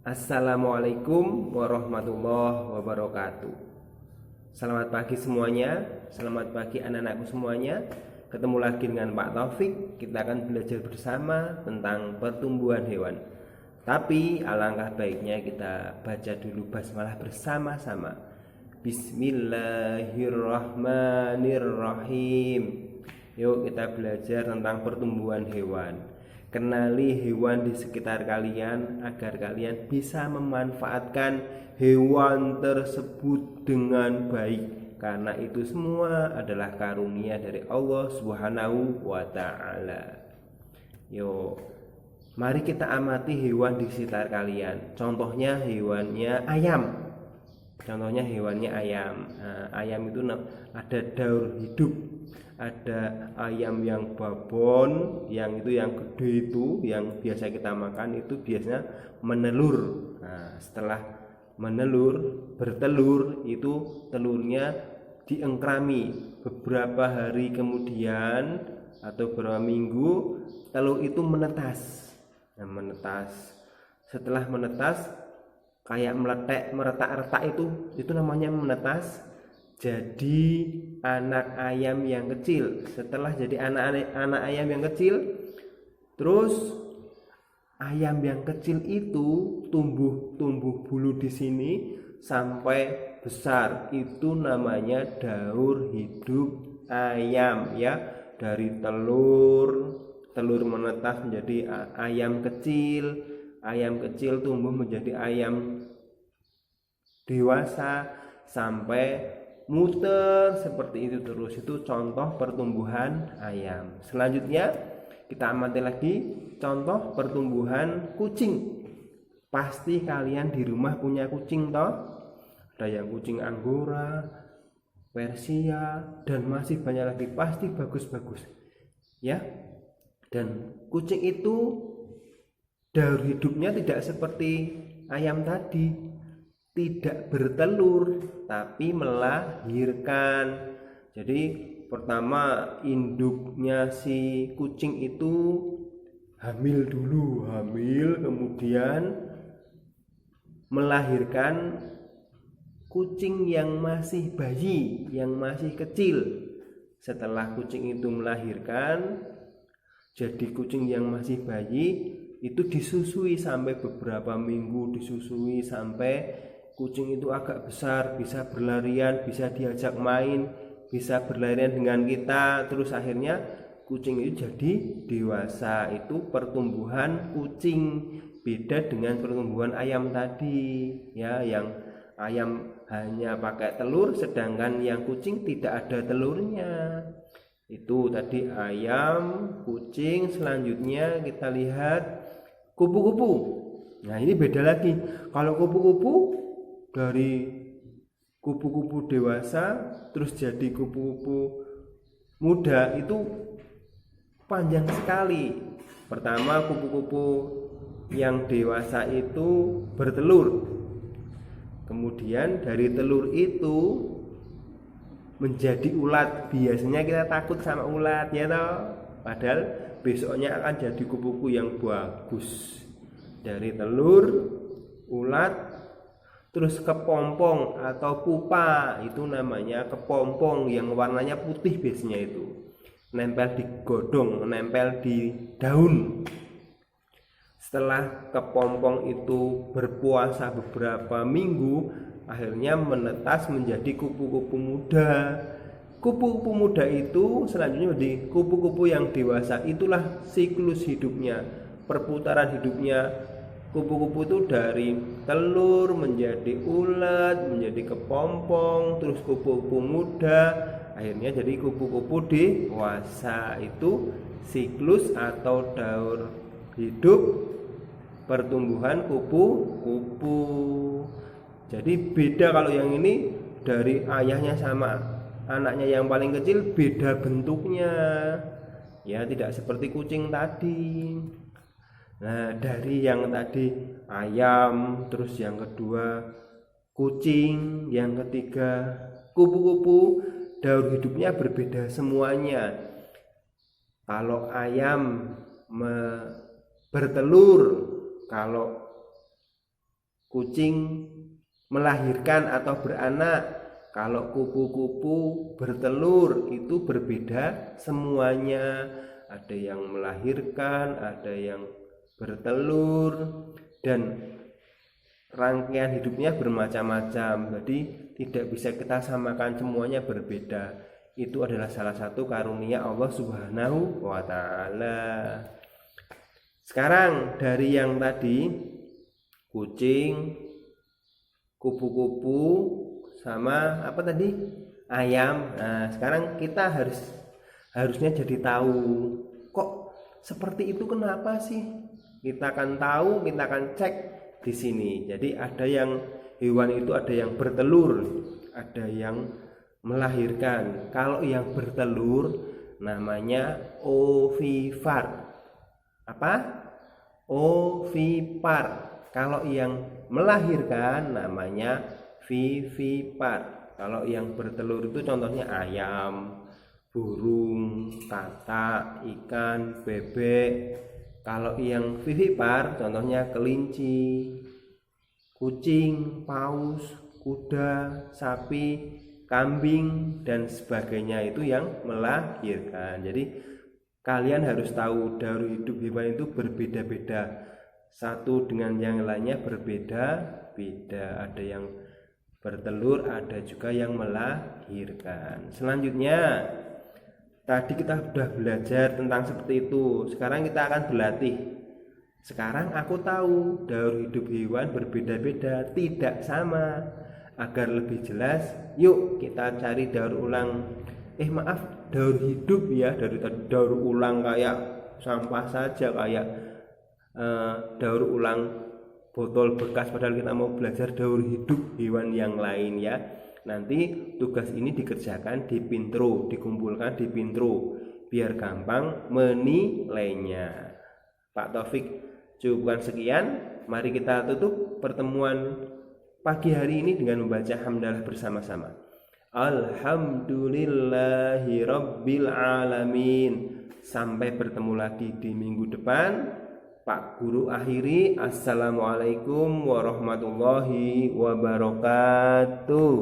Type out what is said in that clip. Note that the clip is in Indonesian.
Assalamualaikum warahmatullahi wabarakatuh. Selamat pagi semuanya, selamat pagi anak-anakku semuanya. Ketemu lagi dengan Pak Taufik. Kita akan belajar bersama tentang pertumbuhan hewan. Tapi alangkah baiknya kita baca dulu basmalah bersama-sama. Bismillahirrahmanirrahim. Yuk kita belajar tentang pertumbuhan hewan. Kenali hewan di sekitar kalian agar kalian bisa memanfaatkan hewan tersebut dengan baik, karena itu semua adalah karunia dari Allah Subhanahu wa taala. Yo, mari kita amati hewan di sekitar kalian. Contohnya hewannya ayam. Ayam itu ada daur hidup. Ada ayam yang babon, yang gede itu, yang biasa kita makan itu biasanya menelur. Nah, setelah bertelur itu telurnya diengkrami. Beberapa hari kemudian atau beberapa minggu telur itu menetas. Setelah menetas kayak meretak-retak itu namanya menetas. Jadi anak ayam yang kecil. Setelah jadi anak ayam yang kecil, terus ayam yang kecil itu tumbuh bulu di sini sampai besar. Itu namanya daur hidup ayam, ya. Dari telur menetas menjadi ayam kecil tumbuh menjadi ayam dewasa sampai muter seperti itu terus. Itu contoh pertumbuhan ayam. Selanjutnya kita amati lagi contoh pertumbuhan kucing. Pasti kalian di rumah punya kucing toh? Ada yang kucing Anggora, Persia, dan masih banyak lagi. Pasti bagus-bagus, ya. Dan kucing itu daur hidupnya tidak seperti ayam tadi, tidak bertelur tapi melahirkan. Jadi pertama induknya si kucing itu hamil kemudian melahirkan kucing yang masih bayi, yang masih kecil. Setelah kucing itu melahirkan jadi kucing yang masih bayi, itu disusui sampai beberapa minggu, disusui sampai kucing itu agak besar, bisa berlarian, bisa diajak main, bisa berlarian dengan kita. Terus akhirnya kucing itu jadi dewasa. Itu pertumbuhan kucing. Beda dengan pertumbuhan ayam tadi, ya, yang ayam hanya pakai telur, sedangkan yang kucing tidak ada telurnya. Itu tadi ayam, kucing. Selanjutnya kita lihat kupu-kupu. Nah, ini beda lagi. Kalau kupu-kupu dari kupu-kupu dewasa terus jadi kupu-kupu muda itu panjang sekali. Pertama, kupu-kupu yang dewasa itu bertelur. Kemudian dari telur itu menjadi ulat. Biasanya kita takut sama ulat, ya toh? Padahal besoknya akan jadi kupu-kupu yang bagus. Dari telur, ulat, terus kepompong atau pupa. Itu namanya kepompong yang warnanya putih biasanya itu. Nempel di godong, nempel di daun. Setelah kepompong itu berpuasa beberapa minggu, akhirnya menetas menjadi kupu-kupu muda. Kupu-kupu muda itu selanjutnya menjadi kupu-kupu yang dewasa. Itulah siklus hidupnya, perputaran hidupnya. Kupu-kupu itu dari telur menjadi ulat, menjadi kepompong, terus kupu-kupu muda, akhirnya jadi kupu-kupu dewasa. Itu siklus atau daur hidup pertumbuhan kupu-kupu. Jadi beda kalau yang ini dari ayahnya sama anaknya yang paling kecil, beda bentuknya, ya, tidak seperti kucing tadi. Nah, dari yang tadi ayam, terus yang kedua kucing, yang ketiga kupu-kupu, daur hidupnya berbeda semuanya. Kalau ayam bertelur kalau kucing melahirkan atau beranak, kalau kupu-kupu bertelur, itu berbeda semuanya. Ada yang melahirkan, ada yang bertelur, dan rangkaian hidupnya bermacam-macam. Jadi tidak bisa kita samakan, semuanya berbeda. Itu adalah salah satu karunia Allah Subhanahu wa ta'ala. Sekarang dari yang tadi, kucing, kupu-kupu, sama apa tadi, ayam. Nah, sekarang kita harusnya jadi tahu, kok seperti itu, kenapa sih? Kita akan tahu, kita akan cek di sini. Jadi ada yang hewan itu ada yang bertelur, ada yang melahirkan. Kalau yang bertelur namanya ovipar. Apa? Ovipar. Kalau yang melahirkan namanya vivipar. Kalau yang bertelur itu contohnya ayam, burung, katak, ikan, bebek. Kalau yang vivipar contohnya kelinci, kucing, paus, kuda, sapi, kambing, dan sebagainya, itu yang melahirkan. Jadi kalian harus tahu daur hidup hewan itu berbeda-beda, satu dengan yang lainnya berbeda-beda. Ada yang bertelur, ada juga yang melahirkan. Selanjutnya, tadi kita sudah belajar tentang seperti itu. Sekarang kita akan berlatih. Sekarang aku tahu daur hidup hewan berbeda-beda, tidak sama. Agar lebih jelas, yuk kita cari daur ulang. Daur hidup ya, dari daur ulang kayak sampah saja, kayak daur ulang botol bekas, padahal kita mau belajar daur hidup hewan yang lain ya. Nanti tugas ini dikerjakan di Pintro, dikumpulkan di Pintro biar gampang menilainya. Pak Taufik cukupkan sekian. Mari kita tutup pertemuan pagi hari ini dengan membaca hamdalah bersama-sama. Alhamdulillahi Rabbil Alamin. Sampai bertemu lagi di minggu depan. Pak Guru akhiri. Assalamualaikum warahmatullahi wabarakatuh.